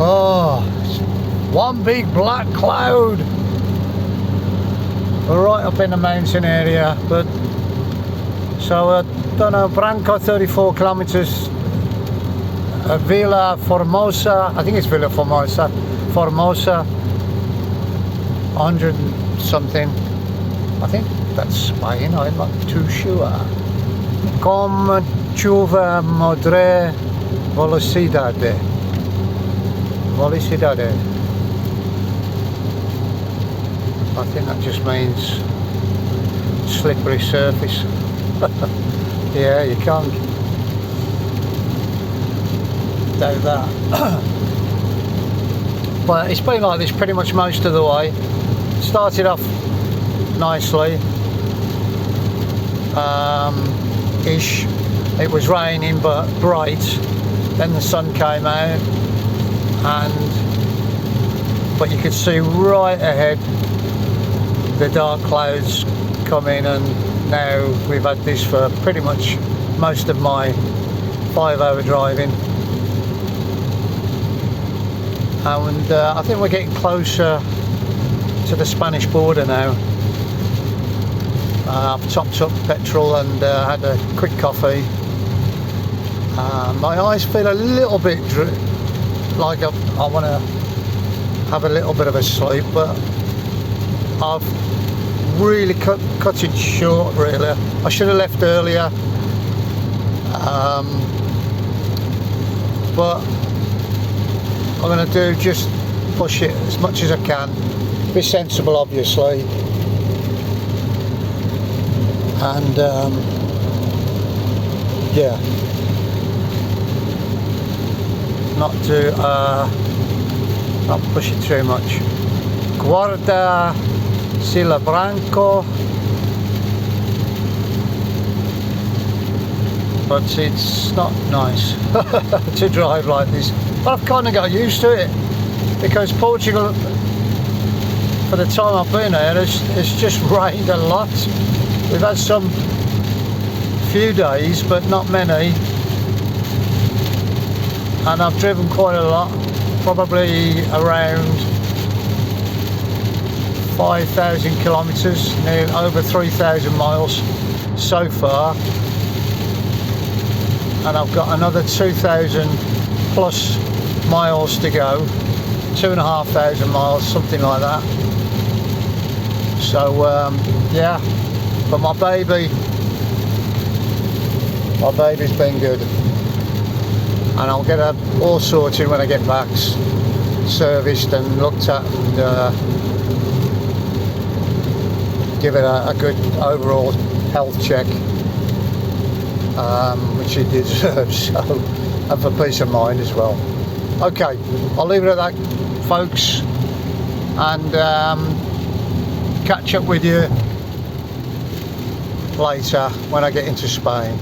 Oh, it's one big black cloud. We're right up in the mountain area, but so I don't know, Branco 34 kilometers, Villa Formosa, I think it's Villa Formosa, 100 something, I think that's Spain, I'm not too sure. Con chuva modre velocidade. I think that just means slippery surface. Yeah, you can't doubt that. But it's been like this pretty much most of the way. Started off nicely, ish. It was raining but bright. Then the sun came out, but you could see right ahead the dark clouds coming, and now we've had this for pretty much most of my 5-hour driving, and I think we're getting closer to the Spanish border now. I've topped up petrol and had a quick coffee. My eyes feel a little bit like I want to have a little bit of a sleep, but I've really cut it short really. I should have left earlier, but I'm going to do just push it as much as I can, be sensible obviously, and yeah, not push it too much. Guarda Sila Branco, but it's not nice to drive like this, but I've kind of got used to it, because Portugal, for the time I've been here, it's just rained a lot. We've had some few days but not many, and I've driven quite a lot, probably around 5,000 kilometers, near over 3,000 miles so far, and I've got another 2,000 plus miles to go, 2,500 miles, something like that. So yeah, but my baby's been good, and I'll get her all sorted when I get back, serviced and looked at, and give it a good overall health check, which it deserves, so, and for peace of mind as well. Okay, I'll leave it at that, folks, and catch up with you later when I get into Spain.